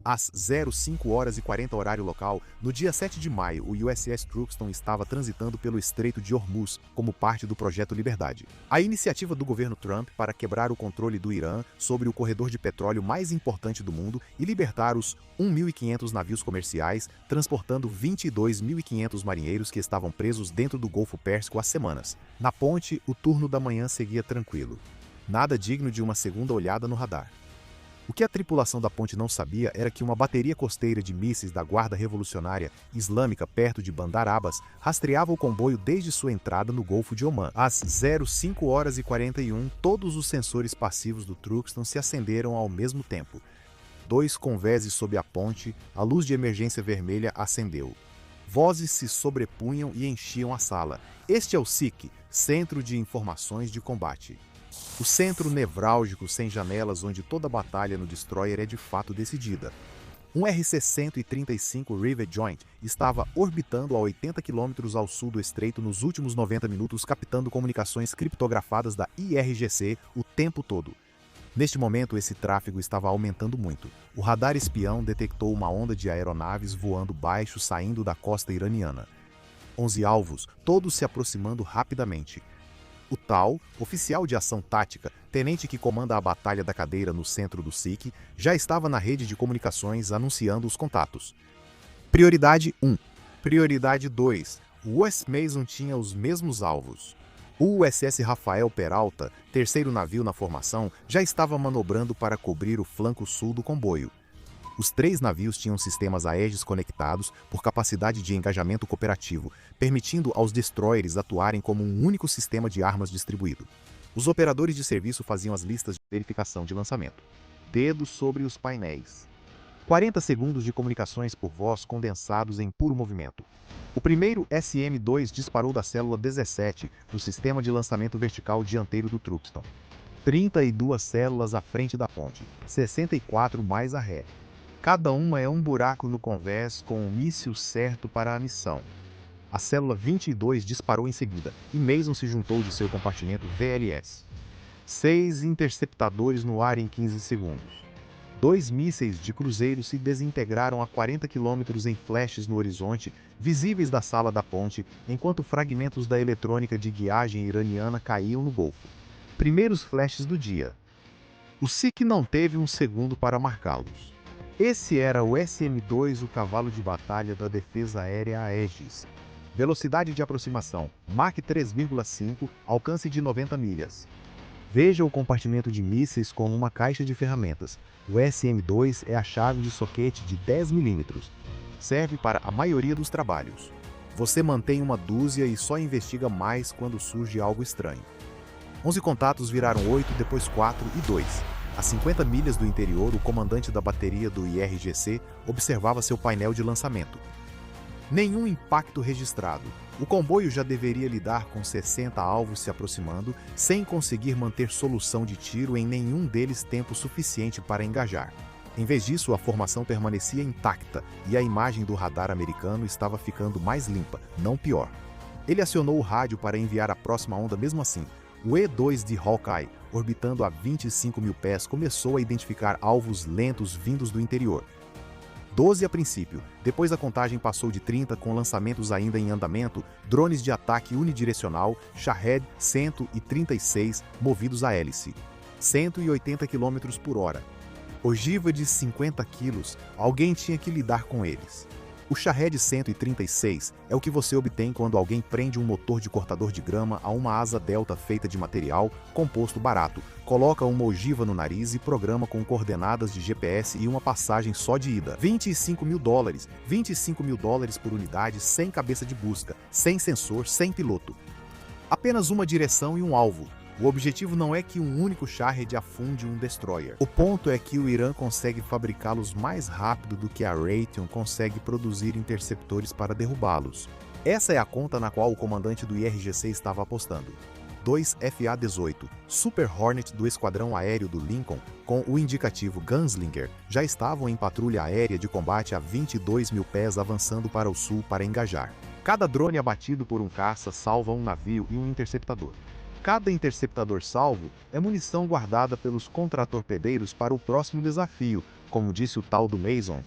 Às 05h40 horário local, no dia 7 de maio, o USS Truxtun estava transitando pelo Estreito de Hormuz como parte do Projeto Liberdade. A iniciativa do governo Trump para quebrar o controle do Irã sobre o corredor de petróleo mais importante do mundo e libertar os 1.500 navios comerciais, transportando 22.500 marinheiros que estavam presos dentro do Golfo Pérsico há semanas. Na ponte, o turno da manhã seguia tranquilo. Nada digno de uma segunda olhada no radar. O que a tripulação da ponte não sabia era que uma bateria costeira de mísseis da Guarda Revolucionária Islâmica perto de Bandar Abbas rastreava o comboio desde sua entrada no Golfo de Omã. Às 05h41, todos os sensores passivos do Truxtun se acenderam ao mesmo tempo. 2 convéses sob a ponte, a luz de emergência vermelha acendeu. Vozes se sobrepunham e enchiam a sala. Este é o SIC, Centro de Informações de Combate. O centro nevrálgico sem janelas onde toda batalha no destroyer é de fato decidida. Um RC-135 Rivet Joint estava orbitando a 80 km ao sul do estreito nos últimos 90 minutos, captando comunicações criptografadas da IRGC o tempo todo. Neste momento, esse tráfego estava aumentando muito. O radar espião detectou uma onda de aeronaves voando baixo saindo da costa iraniana. 11 alvos, todos se aproximando rapidamente. O Tal, oficial de ação tática, tenente que comanda a Batalha da Cadeira no centro do SIC, já estava na rede de comunicações anunciando os contatos. Prioridade 1. Prioridade 2. O West Mason tinha os mesmos alvos. O USS Rafael Peralta, terceiro navio na formação, já estava manobrando para cobrir o flanco sul do comboio. Os 3 navios tinham sistemas Aegis conectados por capacidade de engajamento cooperativo, permitindo aos destroyers atuarem como um único sistema de armas distribuído. Os operadores de serviço faziam as listas de verificação de lançamento. Dedos sobre os painéis. 40 segundos de comunicações por voz condensados em puro movimento. O primeiro SM-2 disparou da célula 17 do sistema de lançamento vertical dianteiro do Truxtun. 32 células à frente da ponte, 64 mais a ré. Cada uma é um buraco no convés com o míssil certo para a missão. A célula 22 disparou em seguida, e Mason se juntou de seu compartimento VLS. 6 interceptadores no ar em 15 segundos. 2 mísseis de cruzeiro se desintegraram a 40 km em flashes no horizonte, visíveis da sala da ponte, enquanto fragmentos da eletrônica de guiagem iraniana caíam no Golfo. Primeiros flashes do dia. O SIC não teve um segundo para marcá-los. Esse era o SM-2, o cavalo de batalha da defesa aérea Aegis. Velocidade de aproximação, Mach 3,5, alcance de 90 milhas. Veja o compartimento de mísseis como uma caixa de ferramentas. O SM-2 é a chave de soquete de 10 mm. Serve para a maioria dos trabalhos. Você mantém uma dúzia e só investiga mais quando surge algo estranho. 11 contatos viraram 8, depois 4 e 2. A 50 milhas do interior, o comandante da bateria do IRGC observava seu painel de lançamento. Nenhum impacto registrado. O comboio já deveria lidar com 60 alvos se aproximando, sem conseguir manter solução de tiro em nenhum deles tempo suficiente para engajar. Em vez disso, a formação permanecia intacta e a imagem do radar americano estava ficando mais limpa, não pior. Ele acionou o rádio para enviar a próxima onda mesmo assim. O E-2 de Hawkeye, orbitando a 25 mil pés, começou a identificar alvos lentos vindos do interior. 12 a princípio, depois a contagem passou de 30 com lançamentos ainda em andamento, drones de ataque unidirecional Shahed 136 movidos a hélice. 180 km por hora. Ogiva de 50 quilos, alguém tinha que lidar com eles. O Shahed 136 é o que você obtém quando alguém prende um motor de cortador de grama a uma asa delta feita de material composto barato, coloca uma ogiva no nariz e programa com coordenadas de GPS e uma passagem só de ida. $25 mil, $25 mil por unidade, sem cabeça de busca, sem sensor, sem piloto. Apenas uma direção e um alvo. O objetivo não é que um único Shahed afunde um destroyer. O ponto é que o Irã consegue fabricá-los mais rápido do que a Raytheon consegue produzir interceptores para derrubá-los. Essa é a conta na qual o comandante do IRGC estava apostando. 2 FA-18, Super Hornet do Esquadrão Aéreo do Lincoln, com o indicativo Gunslinger, já estavam em patrulha aérea de combate a 22 mil pés avançando para o sul para engajar. Cada drone abatido por um caça salva um navio e um interceptador. Cada interceptador salvo é munição guardada pelos contratorpedeiros para o próximo desafio, como disse o tal do Mason,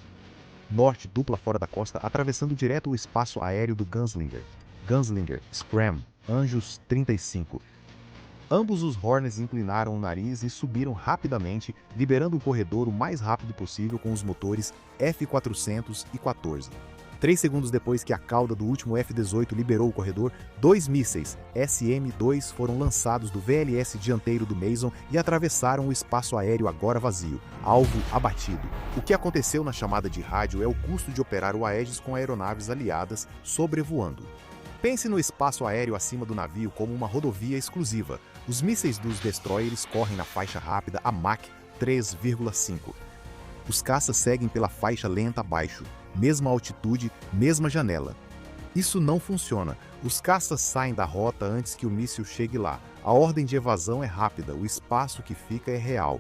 norte dupla fora da costa, atravessando direto o espaço aéreo do Gunslinger. Gunslinger, Scram, Anjos 35. Ambos os Hornets inclinaram o nariz e subiram rapidamente, liberando o corredor o mais rápido possível com os motores F-414. 3 segundos depois que a cauda do último F-18 liberou o corredor, 2 mísseis SM-2 foram lançados do VLS dianteiro do Mason e atravessaram o espaço aéreo agora vazio, alvo abatido. O que aconteceu na chamada de rádio é o custo de operar o Aegis com aeronaves aliadas sobrevoando. Pense no espaço aéreo acima do navio como uma rodovia exclusiva. Os mísseis dos destroyers correm na faixa rápida a Mach 3,5. Os caças seguem pela faixa lenta abaixo. Mesma altitude, mesma janela. Isso não funciona. Os caças saem da rota antes que o míssil chegue lá. A ordem de evasão é rápida, o espaço que fica é real.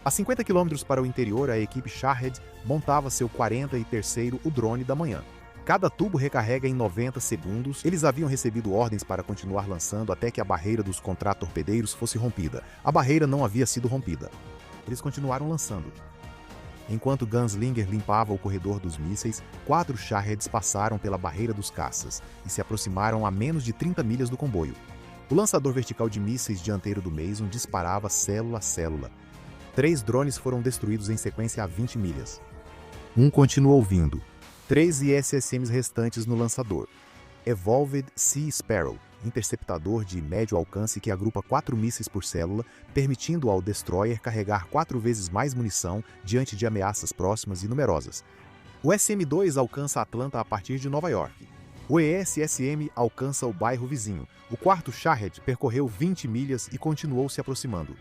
A 50 km para o interior, a equipe Shahed montava seu 43º o drone da manhã. Cada tubo recarrega em 90 segundos. Eles haviam recebido ordens para continuar lançando até que a barreira dos contratorpedeiros fosse rompida. A barreira não havia sido rompida. Eles continuaram lançando. Enquanto Gunslinger limpava o corredor dos mísseis, 4 Shaheds passaram pela barreira dos caças e se aproximaram a menos de 30 milhas do comboio. O lançador vertical de mísseis dianteiro do Mason disparava célula a célula. 3 drones foram destruídos em sequência a 20 milhas. Um continuou vindo. 3 ISSMs restantes no lançador. Evolved Sea Sparrow, interceptador de médio alcance que agrupa 4 mísseis por célula, permitindo ao destroyer carregar 4 vezes mais munição diante de ameaças próximas e numerosas. O SM-2 alcança Atlanta a partir de Nova York. O ESSM alcança o bairro vizinho. O 4º Shahed percorreu 20 milhas e continuou se aproximando.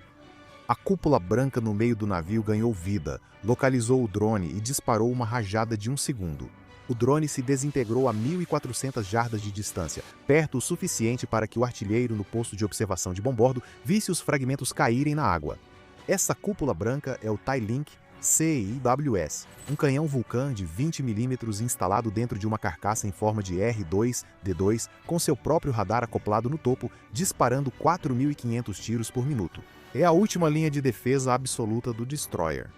A cúpula branca no meio do navio ganhou vida, localizou o drone e disparou uma rajada de 1 segundo. O drone se desintegrou a 1.400 jardas de distância, perto o suficiente para que o artilheiro no posto de observação de bombordo visse os fragmentos caírem na água. Essa cúpula branca é o TIE-Link CIWS, um canhão Vulcan de 20 mm instalado dentro de uma carcaça em forma de R2-D2 com seu próprio radar acoplado no topo, disparando 4.500 tiros por minuto. É a última linha de defesa absoluta do destroyer.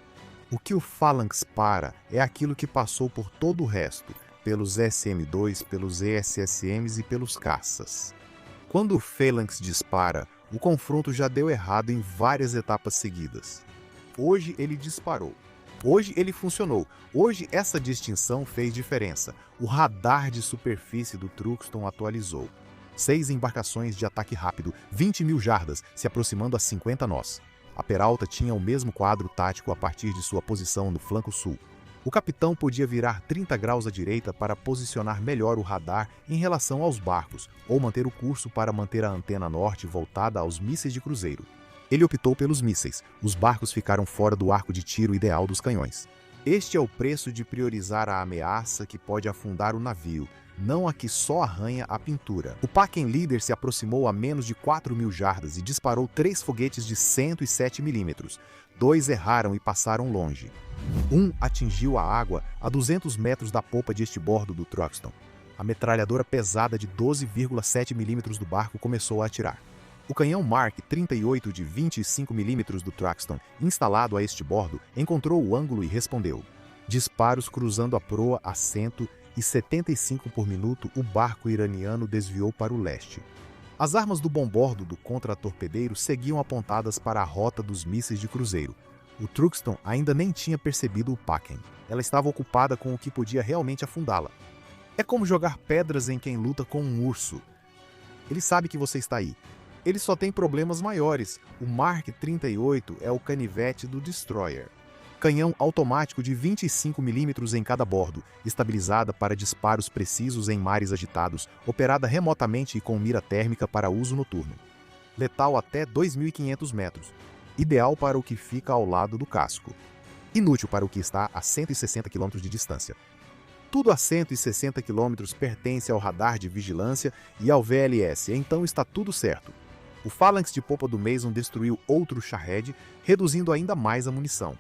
O que o Phalanx para é aquilo que passou por todo o resto, pelos SM-2, pelos ESSMs e pelos caças. Quando o Phalanx dispara, o confronto já deu errado em várias etapas seguidas. Hoje ele disparou. Hoje ele funcionou. Hoje essa distinção fez diferença. O radar de superfície do Truxton atualizou. 6 embarcações de ataque rápido, 20 mil jardas, se aproximando a 50 nós. A Peralta tinha o mesmo quadro tático a partir de sua posição no flanco sul. O capitão podia virar 30 graus à direita para posicionar melhor o radar em relação aos barcos, ou manter o curso para manter a antena norte voltada aos mísseis de cruzeiro. Ele optou pelos mísseis. Os barcos ficaram fora do arco de tiro ideal dos canhões. Este é o preço de priorizar a ameaça que pode afundar o navio, não a que só arranha a pintura. O Packen Leader se aproximou a menos de 4.000 jardas e disparou 3 foguetes de 107 mm. 2 erraram e passaram longe. Um atingiu a água a 200 metros da popa de estibordo do Truxton. A metralhadora pesada de 12,7 mm do barco começou a atirar. O canhão Mark 38 de 25 mm do Truxton, instalado a estibordo, encontrou o ângulo e respondeu. Disparos cruzando a proa a 175 por minuto, o barco iraniano desviou para o leste. As armas do bombordo do contratorpedeiro seguiam apontadas para a rota dos mísseis de cruzeiro. O Truxton ainda nem tinha percebido o Packen. Ela estava ocupada com o que podia realmente afundá-la. É como jogar pedras em quem luta com um urso. Ele sabe que você está aí. Ele só tem problemas maiores. O Mark 38 é o canivete do destroyer. Canhão automático de 25 mm em cada bordo, estabilizada para disparos precisos em mares agitados, operada remotamente e com mira térmica para uso noturno. Letal até 2.500 metros. Ideal para o que fica ao lado do casco. Inútil para o que está a 160 km de distância. Tudo a 160 km pertence ao radar de vigilância e ao VLS, então está tudo certo. O Phalanx de popa do Mason destruiu outro Shahed, reduzindo ainda mais a munição.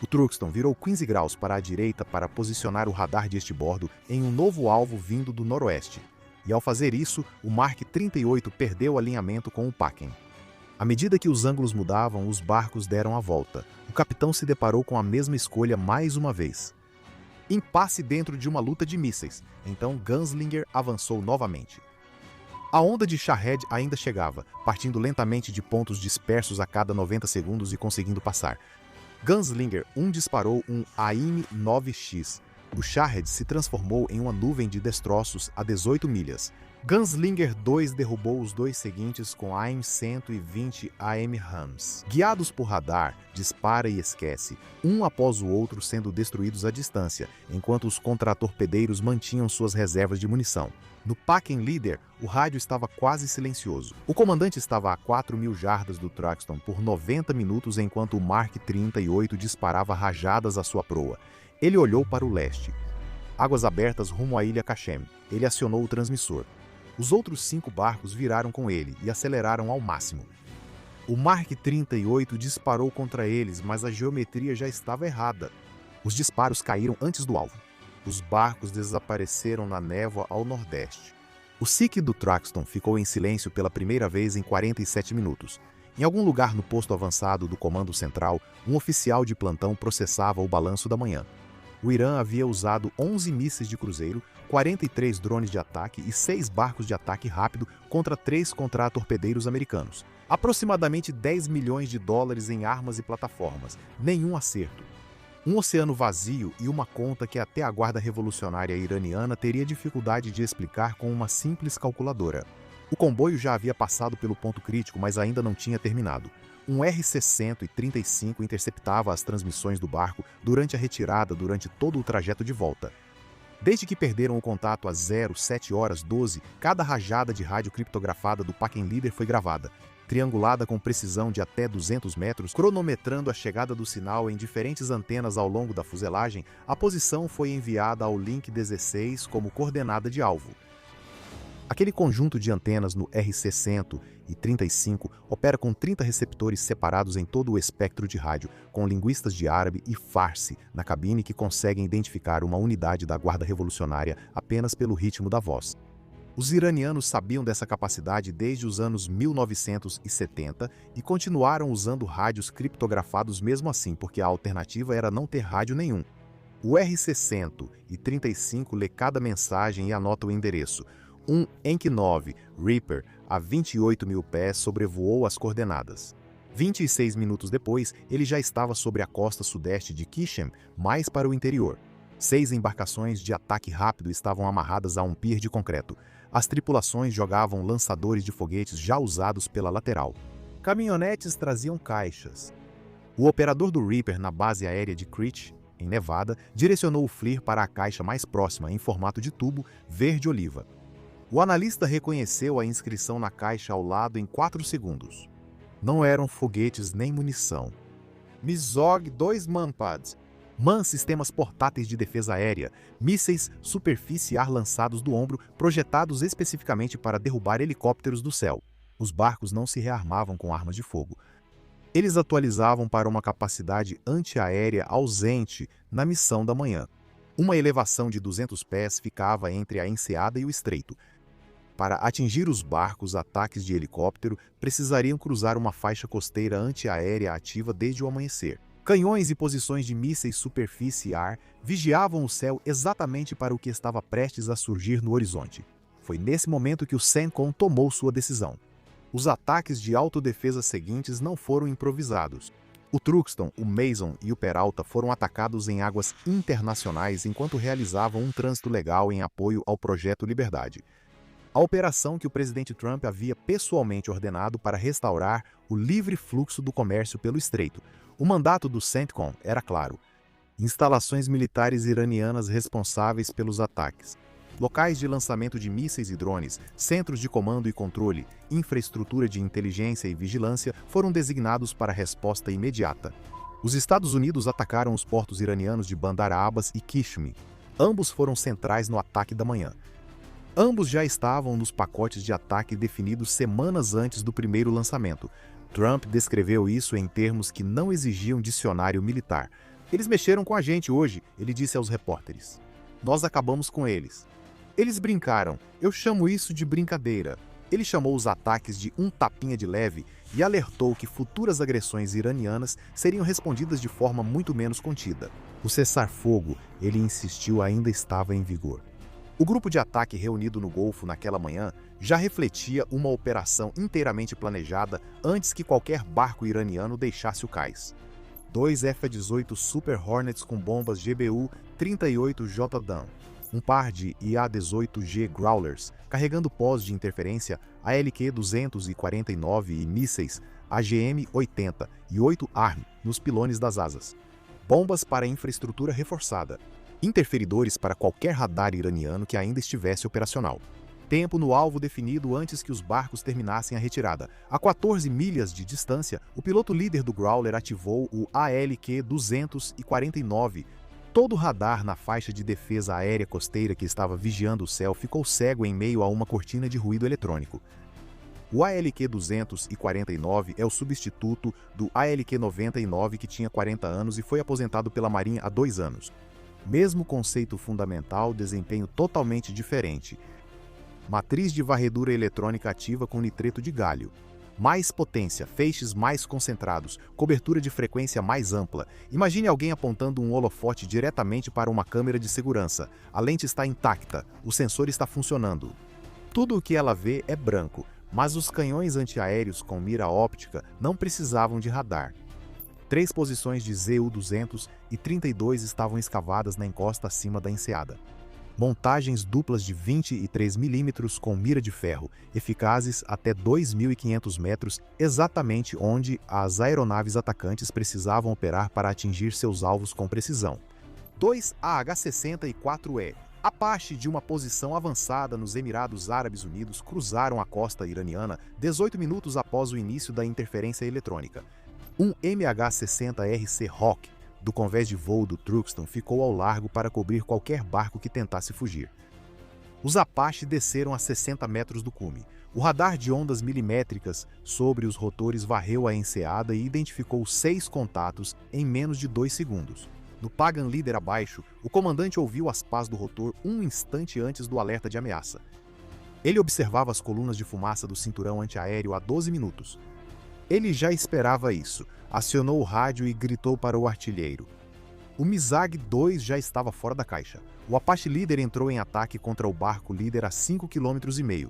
O Truxton virou 15 graus para a direita para posicionar o radar de estibordo em um novo alvo vindo do noroeste. E ao fazer isso, o Mark 38 perdeu alinhamento com o Packen. À medida que os ângulos mudavam, os barcos deram a volta. O capitão se deparou com a mesma escolha mais uma vez. Impasse dentro de uma luta de mísseis. Então Gunslinger avançou novamente. A onda de Shahed ainda chegava, partindo lentamente de pontos dispersos a cada 90 segundos e conseguindo passar. Gunslinger 1 disparou um AIM-9X. O Shahed se transformou em uma nuvem de destroços a 18 milhas. Gunslinger 2 derrubou os dois seguintes com AIM-120 AMRAAMs. Guiados por radar, dispara e esquece, um após o outro sendo destruídos à distância, enquanto os contratorpedeiros mantinham suas reservas de munição. No Packing Leader, o rádio estava quase silencioso. O comandante estava a 4.000 jardas do Truxtun por 90 minutos enquanto o Mark 38 disparava rajadas à sua proa. Ele olhou para o leste. Águas abertas rumo à ilha Kashem. Ele acionou o transmissor. Os outros 5 barcos viraram com ele e aceleraram ao máximo. O Mark 38 disparou contra eles, mas a geometria já estava errada. Os disparos caíram antes do alvo. Os barcos desapareceram na névoa ao nordeste. O SIC do Truxtun ficou em silêncio pela primeira vez em 47 minutos. Em algum lugar no posto avançado do Comando Central, um oficial de plantão processava o balanço da manhã. O Irã havia usado 11 mísseis de cruzeiro, 43 drones de ataque e 6 barcos de ataque rápido contra 3 contratorpedeiros americanos. Aproximadamente 10 milhões de dólares em armas e plataformas. Nenhum acerto. Um oceano vazio e uma conta que até a Guarda Revolucionária Iraniana teria dificuldade de explicar com uma simples calculadora. O comboio já havia passado pelo ponto crítico, mas ainda não tinha terminado. Um R-135 interceptava as transmissões do barco durante a retirada durante todo o trajeto de volta. Desde que perderam o contato às 07h12, cada rajada de rádio criptografada do Packing Leader foi gravada, triangulada com precisão de até 200 metros, cronometrando a chegada do sinal em diferentes antenas ao longo da fuselagem. A posição foi enviada ao Link 16 como coordenada de alvo. Aquele conjunto de antenas no RC-135 opera com 30 receptores separados em todo o espectro de rádio, com linguistas de árabe e farsi na cabine que conseguem identificar uma unidade da Guarda Revolucionária apenas pelo ritmo da voz. Os iranianos sabiam dessa capacidade desde os anos 1970 e continuaram usando rádios criptografados mesmo assim, porque a alternativa era não ter rádio nenhum. O RC-135 lê cada mensagem e anota o endereço. Um Enk-9 Reaper a 28 mil pés sobrevoou as coordenadas. 26 minutos depois, ele já estava sobre a costa sudeste de Kishem, mais para o interior. 6 embarcações de ataque rápido estavam amarradas a um pier de concreto. As tripulações jogavam lançadores de foguetes já usados pela lateral. Caminhonetes traziam caixas. O operador do Reaper na base aérea de Creech, em Nevada, direcionou o FLIR para a caixa mais próxima, em formato de tubo, verde-oliva. O analista reconheceu a inscrição na caixa ao lado em 4 segundos. Não eram foguetes nem munição. MISOG 2 Manpads. MAN sistemas portáteis de defesa aérea, mísseis superfície-ar lançados do ombro, projetados especificamente para derrubar helicópteros do céu. Os barcos não se rearmavam com armas de fogo. Eles atualizavam para uma capacidade antiaérea ausente na missão da manhã. Uma elevação de 200 pés ficava entre a enseada e o estreito. Para atingir os barcos, ataques de helicóptero precisariam cruzar uma faixa costeira antiaérea ativa desde o amanhecer. Canhões e posições de mísseis superfície-ar vigiavam o céu exatamente para o que estava prestes a surgir no horizonte. Foi nesse momento que o CENTCOM tomou sua decisão. Os ataques de autodefesa seguintes não foram improvisados. O Truxtun, o Mason e o Peralta foram atacados em águas internacionais enquanto realizavam um trânsito legal em apoio ao Projeto Liberdade. A operação que o presidente Trump havia pessoalmente ordenado para restaurar o livre fluxo do comércio pelo estreito. O mandato do CENTCOM era claro: instalações militares iranianas responsáveis pelos ataques, locais de lançamento de mísseis e drones, centros de comando e controle, infraestrutura de inteligência e vigilância foram designados para resposta imediata. Os Estados Unidos atacaram os portos iranianos de Bandar Abbas e Kishmi. Ambos foram centrais no ataque da manhã. Ambos já estavam nos pacotes de ataque definidos semanas antes do primeiro lançamento. Trump descreveu isso em termos que não exigiam dicionário militar. Eles mexeram com a gente hoje, ele disse aos repórteres. Nós acabamos com eles. Eles brincaram. Eu chamo isso de brincadeira. Ele chamou os ataques de um tapinha de leve e alertou que futuras agressões iranianas seriam respondidas de forma muito menos contida. O cessar-fogo, ele insistiu, ainda estava em vigor. O grupo de ataque reunido no Golfo naquela manhã já refletia uma operação inteiramente planejada antes que qualquer barco iraniano deixasse o cais. 2 F-18 Super Hornets com bombas GBU-38J-Dan, um par de IA-18G Growlers, carregando pós de interferência ALQ-249 e mísseis AGM-80 e 8 ARM nos pilones das asas. Bombas para infraestrutura reforçada. Interferidores para qualquer radar iraniano que ainda estivesse operacional. Tempo no alvo definido antes que os barcos terminassem a retirada. A 14 milhas de distância, o piloto líder do Growler ativou o ALQ-249. Todo o radar na faixa de defesa aérea costeira que estava vigiando o céu ficou cego em meio a uma cortina de ruído eletrônico. O ALQ-249 é o substituto do ALQ-99, que tinha 40 anos e foi aposentado pela Marinha há 2 anos. Mesmo conceito fundamental, desempenho totalmente diferente. Matriz de varredura eletrônica ativa com nitreto de galho. Mais potência, feixes mais concentrados, cobertura de frequência mais ampla. Imagine alguém apontando um holofote diretamente para uma câmera de segurança. A lente está intacta, o sensor está funcionando. Tudo o que ela vê é branco, mas os canhões antiaéreos com mira óptica não precisavam de radar. 3 posições de ZU-200 e 32 estavam escavadas na encosta acima da enseada. Montagens duplas de 23 mm com mira de ferro, eficazes até 2.500 metros, exatamente onde as aeronaves atacantes precisavam operar para atingir seus alvos com precisão. 2 AH-60 e 4E. Apache de uma posição avançada nos Emirados Árabes Unidos cruzaram a costa iraniana 18 minutos após o início da interferência eletrônica. Um MH-60RC Hawk do convés de voo do Truxtun ficou ao largo para cobrir qualquer barco que tentasse fugir. Os Apache desceram a 60 metros do cume. O radar de ondas milimétricas sobre os rotores varreu a enseada e identificou 6 contatos em menos de 2 segundos. No Pagan Leader abaixo, o comandante ouviu as pás do rotor um instante antes do alerta de ameaça. Ele observava as colunas de fumaça do cinturão antiaéreo há 12 minutos. Ele já esperava isso. Acionou o rádio e gritou para o artilheiro. O MiSAG-2 já estava fora da caixa. O Apache Líder entrou em ataque contra o barco líder a 5,5 km.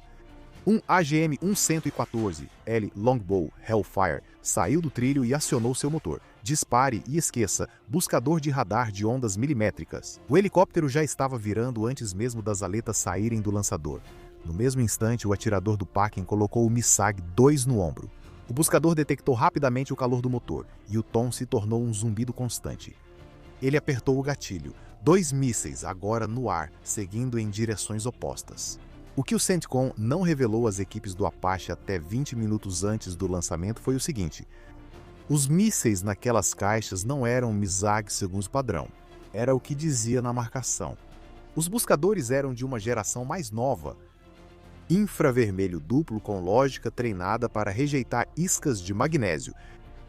Um AGM-1114L Longbow Hellfire saiu do trilho e acionou seu motor. Dispare e esqueça, buscador de radar de ondas milimétricas. O helicóptero já estava virando antes mesmo das aletas saírem do lançador. No mesmo instante, o atirador do Packen colocou o MiSAG-2 no ombro. O buscador detectou rapidamente o calor do motor, e o tom se tornou um zumbido constante. Ele apertou o gatilho. 2 mísseis, agora no ar, seguindo em direções opostas. O que o CENTCOM não revelou às equipes do Apache até 20 minutos antes do lançamento foi o seguinte: os mísseis naquelas caixas não eram MiSAG segundo padrão. Era o que dizia na marcação. Os buscadores eram de uma geração mais nova, infravermelho duplo com lógica treinada para rejeitar iscas de magnésio.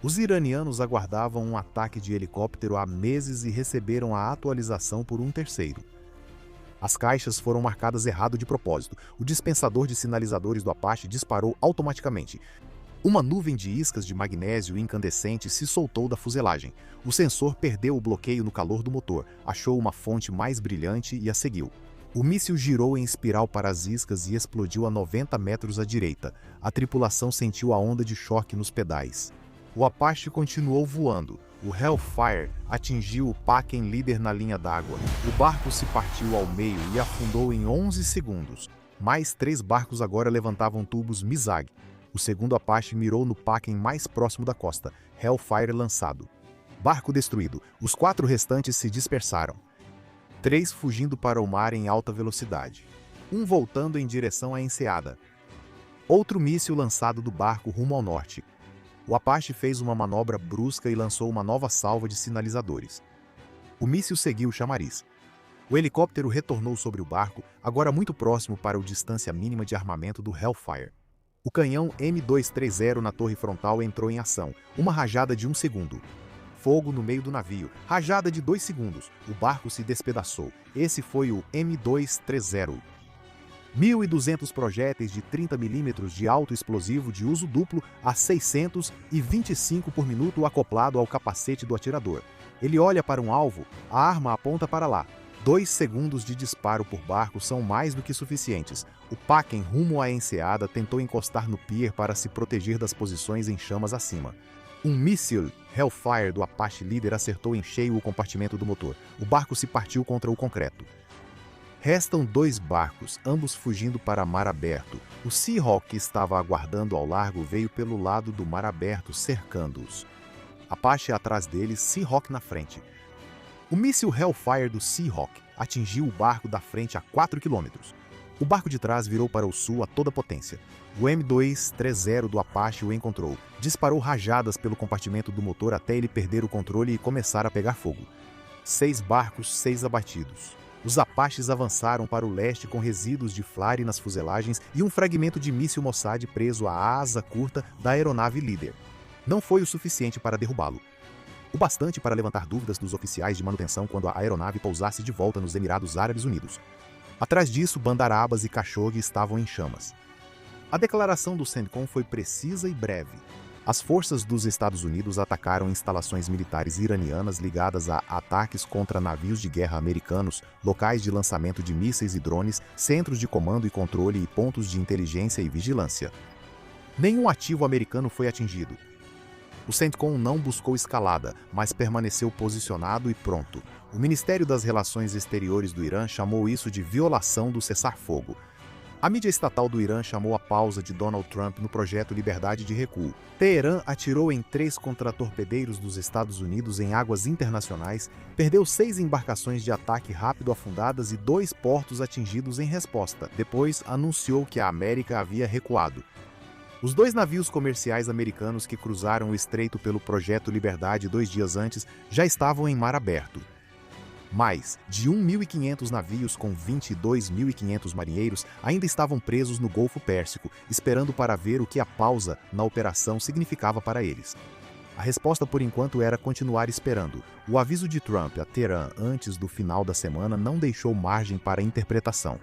Os iranianos aguardavam um ataque de helicóptero há meses e receberam a atualização por um terceiro. As caixas foram marcadas errado de propósito. O dispensador de sinalizadores do Apache disparou automaticamente. Uma nuvem de iscas de magnésio incandescente se soltou da fuselagem. O sensor perdeu o bloqueio no calor do motor, achou uma fonte mais brilhante e a seguiu. O míssil girou em espiral para as iscas e explodiu a 90 metros à direita. A tripulação sentiu a onda de choque nos pedais. O Apache continuou voando. O Hellfire atingiu o Packen Líder na linha d'água. O barco se partiu ao meio e afundou em 11 segundos. Mais 3 barcos agora levantavam tubos MiSAG. O segundo Apache mirou no Packen mais próximo da costa. Hellfire lançado. Barco destruído. Os 4 restantes se dispersaram. 3 fugindo para o mar em alta velocidade. Um voltando em direção à enseada. Outro míssil lançado do barco rumo ao norte. O Apache fez uma manobra brusca e lançou uma nova salva de sinalizadores. O míssil seguiu o chamariz. O helicóptero retornou sobre o barco, agora muito próximo para a distância mínima de armamento do Hellfire. O canhão M230 na torre frontal entrou em ação, uma rajada de 1 segundo. Fogo no meio do navio, rajada de 2 segundos. O barco se despedaçou. Esse foi o M230. 1.200 projéteis de 30 milímetros de alto explosivo de uso duplo a 625 por minuto acoplado ao capacete do atirador. Ele olha para um alvo, a arma aponta para lá. 2 segundos de disparo por barco são mais do que suficientes. O Packen, rumo à enseada, tentou encostar no pier para se proteger das posições em chamas acima. Um míssil Hellfire do Apache Leader acertou em cheio o compartimento do motor. O barco se partiu contra o concreto. Restam 2 barcos, ambos fugindo para mar aberto. O Seahawk, que estava aguardando ao largo, veio pelo lado do mar aberto, cercando-os. Apache atrás deles, Seahawk na frente. O míssil Hellfire do Seahawk atingiu o barco da frente a 4 km. O barco de trás virou para o sul a toda potência. O M230 do Apache o encontrou. Disparou rajadas pelo compartimento do motor até ele perder o controle e começar a pegar fogo. 6 barcos, 6 abatidos. Os Apaches avançaram para o leste com resíduos de flare nas fuselagens e um fragmento de míssil Mossad preso à asa curta da aeronave Leader. Não foi o suficiente para derrubá-lo. O bastante para levantar dúvidas dos oficiais de manutenção quando a aeronave pousasse de volta nos Emirados Árabes Unidos. Atrás disso, Bandarabas e Khashoggi estavam em chamas. A declaração do CENTCOM foi precisa e breve. As forças dos Estados Unidos atacaram instalações militares iranianas ligadas a ataques contra navios de guerra americanos, locais de lançamento de mísseis e drones, centros de comando e controle e pontos de inteligência e vigilância. Nenhum ativo americano foi atingido. O CENTCOM não buscou escalada, mas permaneceu posicionado e pronto. O Ministério das Relações Exteriores do Irã chamou isso de violação do cessar-fogo. A mídia estatal do Irã chamou a pausa de Donald Trump no projeto Liberdade de Recuo. Teherã atirou em 3 contratorpedeiros dos Estados Unidos em águas internacionais, perdeu 6 embarcações de ataque rápido afundadas e 2 portos atingidos em resposta. Depois anunciou que a América havia recuado. Os 2 navios comerciais americanos que cruzaram o estreito pelo Projeto Liberdade 2 dias antes já estavam em mar aberto. Mais de 1.500 navios com 22.500 marinheiros ainda estavam presos no Golfo Pérsico, esperando para ver o que a pausa na operação significava para eles. A resposta por enquanto era continuar esperando. O aviso de Trump a Teherã antes do final da semana não deixou margem para interpretação.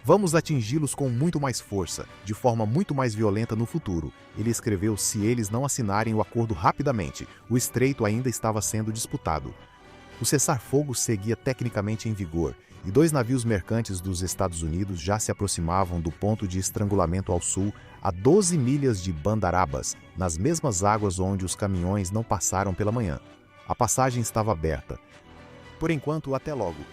Vamos atingi-los com muito mais força, de forma muito mais violenta no futuro, ele escreveu se eles não assinarem o acordo rapidamente. O estreito ainda estava sendo disputado. O cessar-fogo seguia tecnicamente em vigor, e 2 navios mercantes dos Estados Unidos já se aproximavam do ponto de estrangulamento ao sul, a 12 milhas de Bandarabas, nas mesmas águas onde os caminhões não passaram pela manhã. A passagem estava aberta. Por enquanto, até logo.